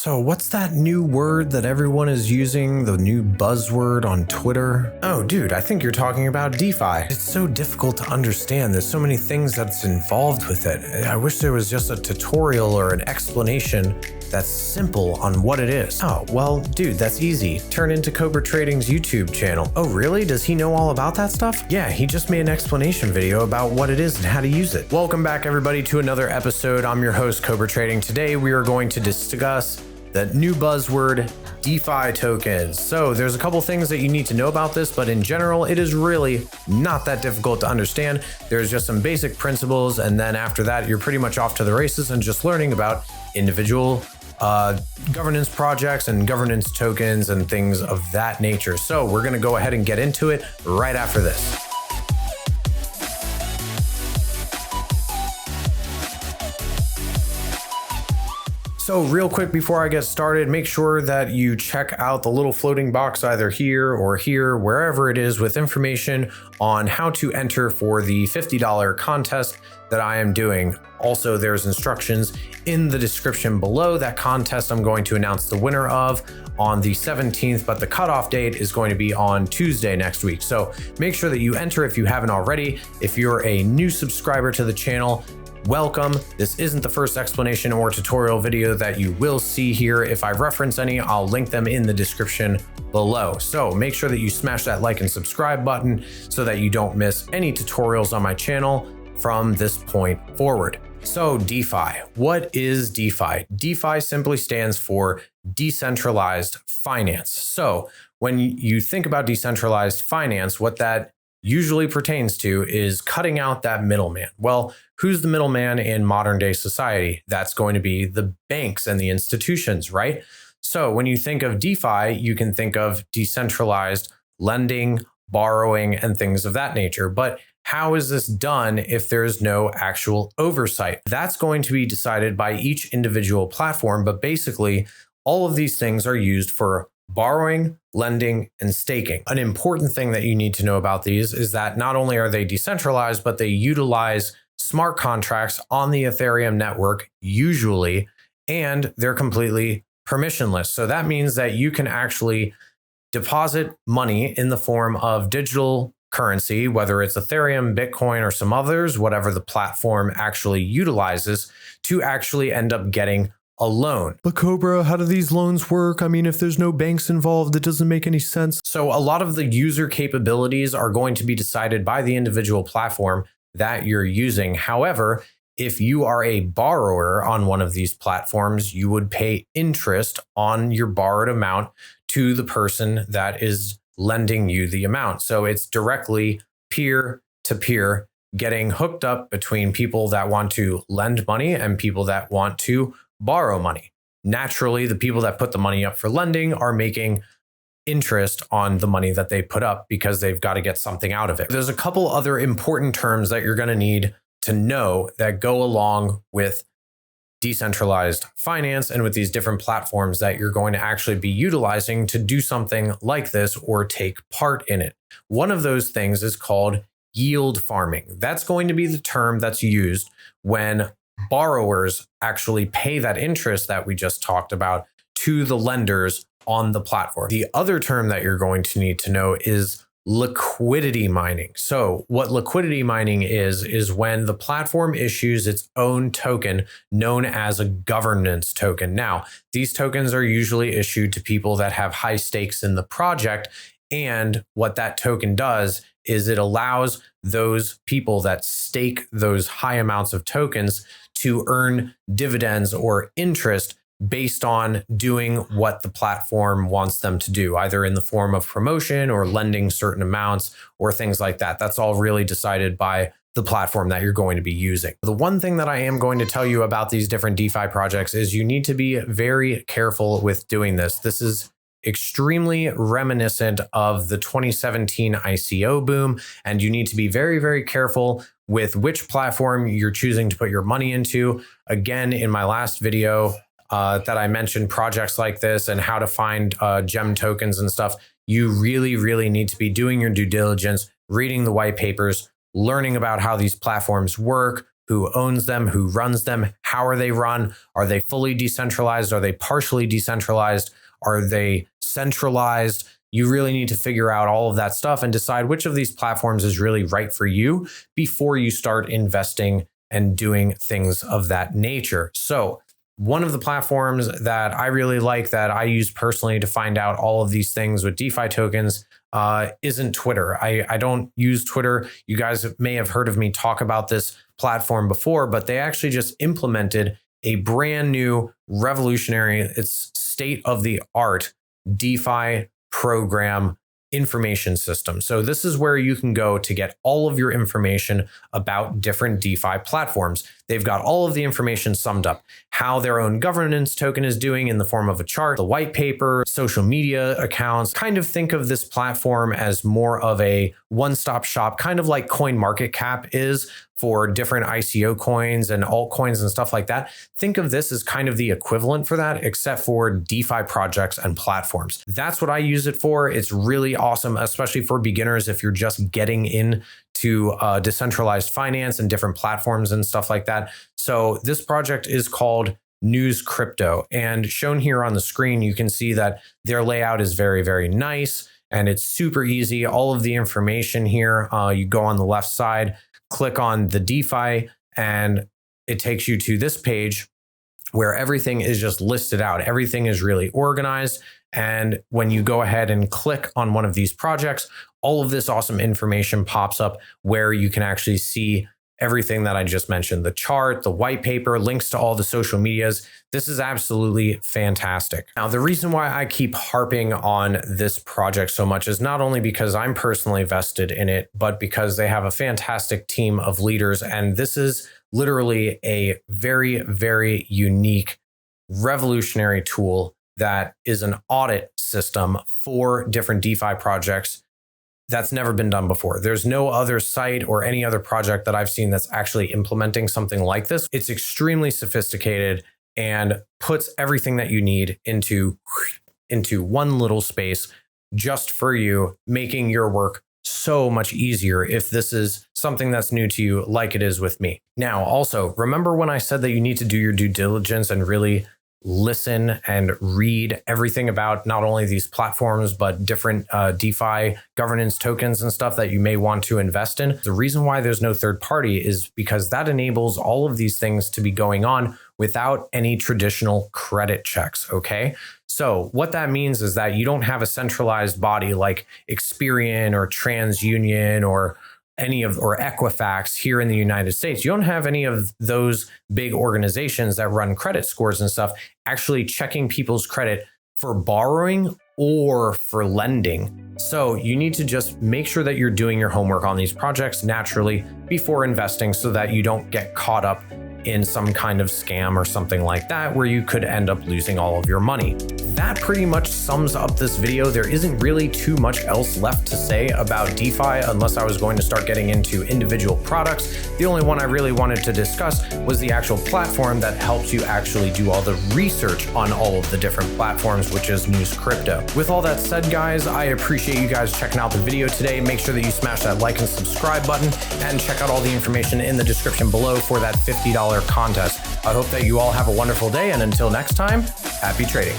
So what's that new word that everyone is using, the new buzzword on Twitter? Oh, dude, I think you're talking about DeFi. It's so difficult to understand. There's so many things that's involved with it. I wish there was just a tutorial or an explanation that's simple on what it is. Oh, well, dude, that's easy. Turn into Cobra Trading's YouTube channel. Oh, really? Does he know all about that stuff? Yeah, he just made an explanation video about what it is and how to use it. Welcome back, everybody, to another episode. I'm your host, Cobra Trading. Today, we are going to discuss the new buzzword, DeFi tokens. So there's a couple things that you need to know about this, but in general, it is really not that difficult to understand. There's just some basic principles, and then after that, you're pretty much off to the races and just learning about individual governance projects and governance tokens and things of that nature. So we're gonna go ahead and get into it right after this. So real quick before I get started, make sure that you check out the little floating box either here or here, wherever it is, with information on how to enter for the $50 contest that I am doing. Also, there's instructions in the description below. That contest I'm going to announce the winner of on the 17th, but the cutoff date is going to be on Tuesday next week. So make sure that you enter if you haven't already. If you're a new subscriber to the channel, welcome. This isn't the first explanation or tutorial video that you will see here. If I reference any, I'll link them in the description below. So make sure that you smash that like and subscribe button so that you don't miss any tutorials on my channel from this point forward. So DeFi, what is DeFi? DeFi simply stands for decentralized finance. So when you think about decentralized finance, what that usually pertains to is cutting out that middleman. Well, who's the middleman in modern day society? That's going to be the banks and the institutions, right? So when you think of DeFi, you can think of decentralized lending, borrowing, and things of that nature. But how is this done if there's no actual oversight? That's going to be decided by each individual platform, but basically all of these things are used for borrowing, lending, and staking. An important thing that you need to know about these is that not only are they decentralized, but they utilize smart contracts on the Ethereum network usually, and they're completely permissionless. So that means that you can actually deposit money in the form of digital currency, whether it's Ethereum, Bitcoin, or some others, whatever the platform actually utilizes, to actually end up getting a loan. But Cobra, how do these loans work? I mean, if there's no banks involved, it doesn't make any sense. So a lot of the user capabilities are going to be decided by the individual platform that you're using. However, if you are a borrower on one of these platforms, you would pay interest on your borrowed amount to the person that is lending you the amount. So it's directly peer to peer, getting hooked up between people that want to lend money and people that want to borrow money. Naturally, the people that put the money up for lending are making interest on the money that they put up because they've got to get something out of it. There's a couple other important terms that you're going to need to know that go along with decentralized finance and with these different platforms that you're going to actually be utilizing to do something like this or take part in it. One of those things is called yield farming. That's going to be the term that's used when borrowers actually pay that interest that we just talked about to the lenders on the platform. The other term that you're going to need to know is liquidity mining. So what liquidity mining is when the platform issues its own token known as a governance token. Now, these tokens are usually issued to people that have high stakes in the project. And what that token does is it allows those people that stake those high amounts of tokens to earn dividends or interest based on doing what the platform wants them to do, either in the form of promotion or lending certain amounts or things like that. That's all really decided by the platform that you're going to be using. The one thing that I am going to tell you about these different DeFi projects is you need to be very careful with doing this. This is extremely reminiscent of the 2017 ICO boom, and you need to be very, very careful with which platform you're choosing to put your money into. Again, in my last video that I mentioned projects like this and how to find gem tokens and stuff, you really, really need to be doing your due diligence, reading the white papers, learning about how these platforms work, who owns them, who runs them, how are they run? Are they fully decentralized? Are they partially decentralized? Are they centralized? You really need to figure out all of that stuff and decide which of these platforms is really right for you before you start investing and doing things of that nature. So one of the platforms that I really like, that I use personally to find out all of these things with DeFi tokens, isn't Twitter. I don't use Twitter. You guys may have heard of me talk about this platform before, but they actually just implemented a brand new revolutionary, it's state of the art DeFi program information system. So this is where you can go to get all of your information about different DeFi platforms. They've got all of the information summed up, how their own governance token is doing in the form of a chart, the white paper, social media accounts. Kind of think of this platform as more of a one-stop shop, kind of like CoinMarketCap is for different ICO coins and altcoins and stuff like that. Think of this as kind of the equivalent for that, except for DeFi projects and platforms. That's what I use it for. It's really awesome, especially for beginners if you're just getting into decentralized finance and different platforms and stuff like that. So this project is called News Crypto, and shown here on the screen, you can see that their layout is very, very nice and it's super easy. All of the information here, you go on the left side, click on the DeFi, and it takes you to this page where everything is just listed out. Everything is really organized. And when you go ahead and click on one of these projects, all of this awesome information pops up where you can actually see everything that I just mentioned, the chart, the white paper, links to all the social medias. This is absolutely fantastic. Now, the reason why I keep harping on this project so much is not only because I'm personally vested in it, but because they have a fantastic team of leaders. And this is literally a very, very unique, revolutionary tool that is an audit system for different DeFi projects that's never been done before. There's no other site or any other project that I've seen that's actually implementing something like this. It's extremely sophisticated and puts everything that you need into one little space just for you, making your work so much easier if this is something that's new to you, like it is with me. Now, also, remember when I said that you need to do your due diligence and really listen and read everything about not only these platforms, but different DeFi governance tokens and stuff that you may want to invest in? The reason why there's no third party is because that enables all of these things to be going on without any traditional credit checks, okay? So what that means is that you don't have a centralized body like Experian or TransUnion or Equifax here in the United States. You don't have any of those big organizations that run credit scores and stuff actually checking people's credit for borrowing or for lending. So you need to just make sure that you're doing your homework on these projects naturally before investing so that you don't get caught up in some kind of scam or something like that where you could end up losing all of your money. That pretty much sums up this video. There isn't really too much else left to say about DeFi unless I was going to start getting into individual products. The only one I really wanted to discuss was the actual platform that helps you actually do all the research on all of the different platforms, which is News Crypto. With all that said, guys, I appreciate you guys checking out the video today. Make sure that you smash that like and subscribe button and check out all the information in the description below for that $50 contest. I hope that you all have a wonderful day, and until next time, happy trading.